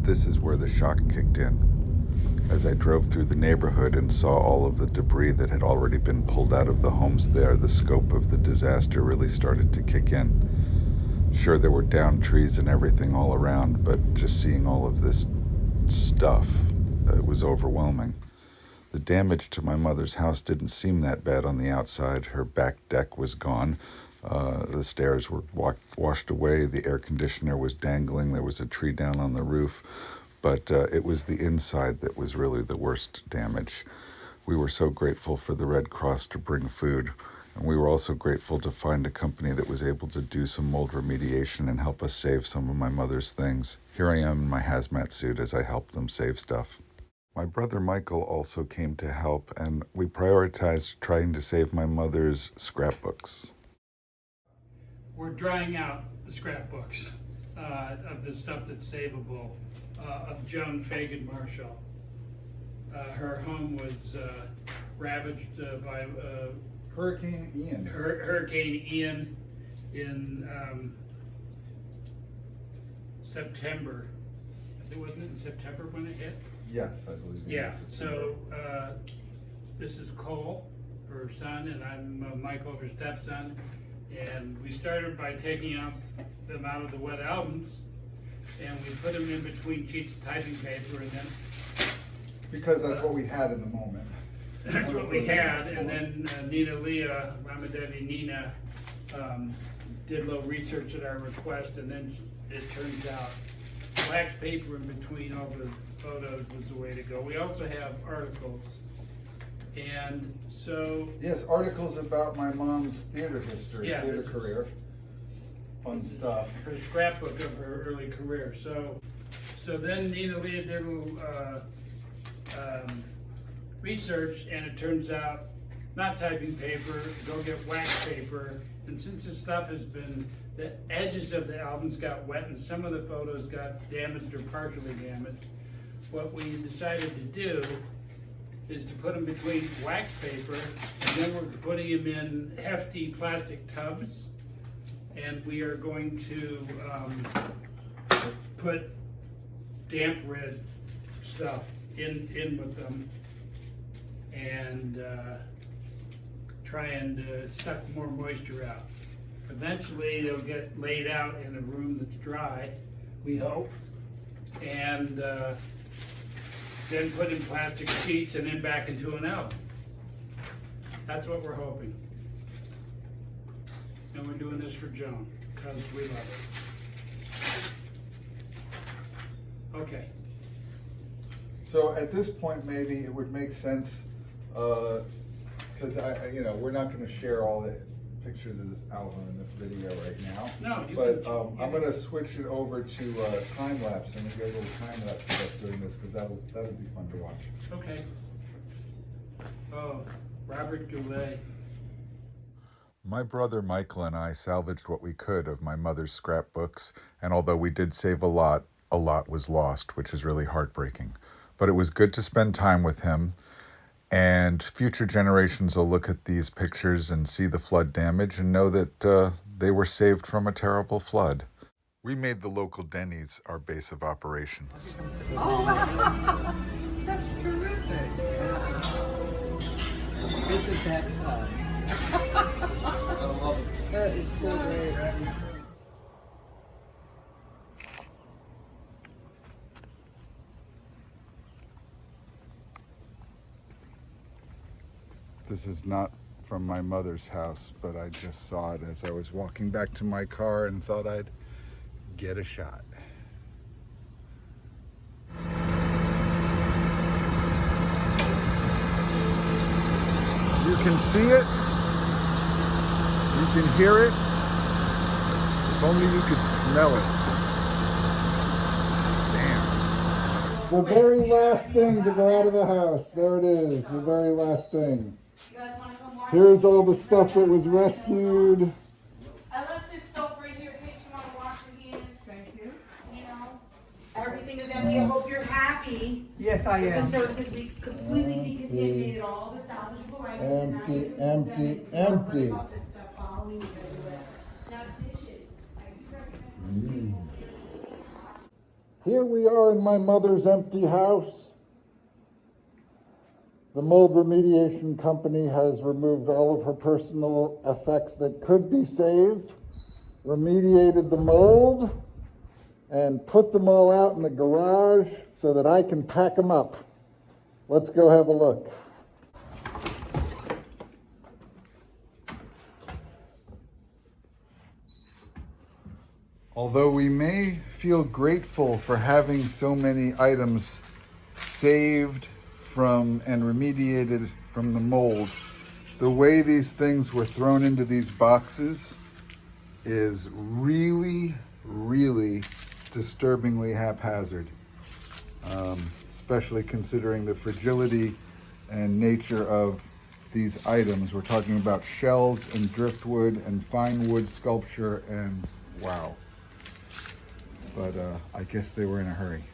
this is where the shock kicked in. As I drove through the neighborhood and saw all of the debris that had already been pulled out of the homes there, the scope of the disaster really started to kick in. Sure, there were downed trees and everything all around, but just seeing all of this stuff, it was overwhelming. The damage to my mother's house didn't seem that bad on the outside. Her back deck was gone. The stairs were washed away. The air conditioner was dangling. There was a tree down on the roof. But it was the inside that was really the worst damage. We were so grateful for the Red Cross to bring food. And we were also grateful to find a company that was able to do some mold remediation and help us save some of my mother's things. Here I am in my hazmat suit as I helped them save stuff. My brother Michael also came to help, and we prioritized trying to save my mother's scrapbooks. We're drying out the scrapbooks of the stuff that's savable of Joan Fagan Marshall. Her home was ravaged by Hurricane Ian. Hurricane Ian in September. Wasn't it in September when it hit? Yes, I believe. Yeah, so this is Cole, her son, and I'm Michael, her stepson. And we started by taking them out of the wet albums, and we put them in between sheets of typing paper, and then... Because that's what we had in the moment. That's what we had, and then Nina Leah, Ramadevi Nina, did a little research at our request, and then it turns out wax paper in between all the photos was the way to go. We also have articles, and so... Yes, articles about my mom's theater history, Yeah, theater career. Fun stuff. Her scrapbook of her early career. So then Nina Leah did a little research, and it turns out not typing paper, go get wax paper. And since this stuff has been, the edges of the albums got wet and some of the photos got damaged or partially damaged, what we decided to do is to put them between wax paper, and then we're putting them in hefty plastic tubs, and we are going to put damp red stuff in with them and try and suck more moisture out. Eventually they'll get laid out in a room that's dry, we hope, and then put in plastic sheets and then back into an album. That's what we're hoping. And we're doing this for Joan, because we love her. Okay. So at this point, maybe it would make sense, because we're not going to share all the pictures of this album in this video right now. No, you but can, I'm going to switch it over to time lapse and we get a little time lapse of us doing this, because that'll be fun to watch. Okay. Oh, Robert Goulet. My brother Michael and I salvaged what we could of my mother's scrapbooks, and although we did save a lot was lost, which is really heartbreaking. But it was good to spend time with him, and future generations will look at these pictures and see the flood damage and know that they were saved from a terrible flood. We made the local Denny's our base of operations. Oh, wow. That's terrific. This is that fun. I love it. That is so great. This is not from my mother's house, but I just saw it as I was walking back to my car and thought I'd get a shot. You can see it, you can hear it, if only you could smell it. Damn. The very last thing to go out of the house, there it is, the very last thing. Here's all the stuff that was rescued. I left this soap right here in case you want to wash your hands. Thank you. You know, everything is empty. I hope you're happy. Yes, I The am. services, we completely decontaminated all the salvageable items. Empty, and now you empty, can don't worry empty. about this stuff following you everywhere. Now dishes. I do recommend Here we are in my mother's empty house. The mold remediation company has removed all of her personal effects that could be saved, remediated the mold, and put them all out in the garage so that I can pack them up. Let's go have a look. Although we may feel grateful for having so many items saved from and remediated from the mold, the way these things were thrown into these boxes is really, really disturbingly haphazard, especially considering the fragility and nature of these items. We're talking about shells and driftwood and fine wood sculpture, and wow. But I guess they were in a hurry.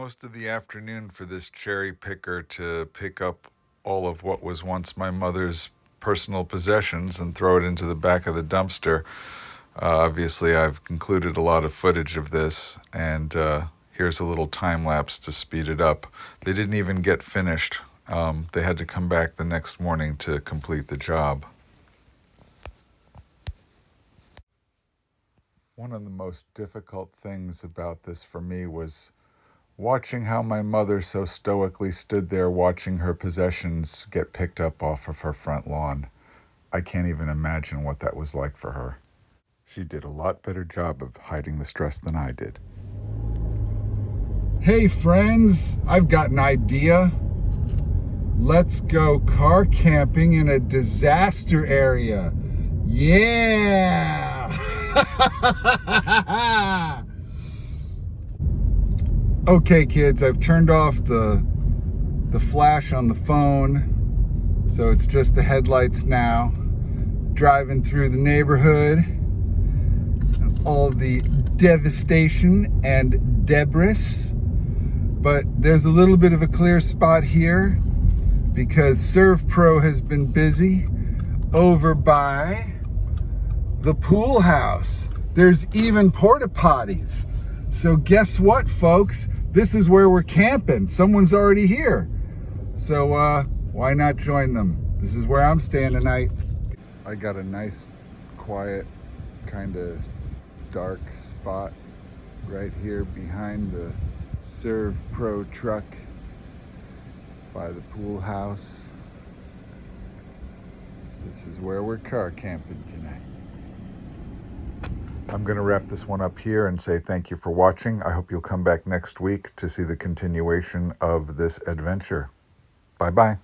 most of the afternoon for this cherry picker to pick up all of what was once my mother's personal possessions and throw it into the back of the dumpster. Obviously, I've included a lot of footage of this, and here's a little time lapse to speed it up. They didn't even get finished. They had to come back the next morning to complete the job. One of the most difficult things about this for me was watching how my mother so stoically stood there watching her possessions get picked up off of her front lawn. I can't even imagine what that was like for her. She did a lot better job of hiding the stress than I did. Hey friends, I've got an idea. Let's go car camping in a disaster area. Yeah! Okay, kids, I've turned off the flash on the phone, so it's just the headlights now. Driving through the neighborhood, all the devastation and debris. But there's a little bit of a clear spot here because ServPro has been busy over by the pool house. There's even porta potties. So guess what, folks? This is where we're camping. Someone's already here. So why not join them? This is where I'm staying tonight. I got a nice, quiet, kind of dark spot right here behind the ServPro truck by the pool house. This is where we're car camping tonight. I'm going to wrap this one up here and say thank you for watching. I hope you'll come back next week to see the continuation of this adventure. Bye-bye.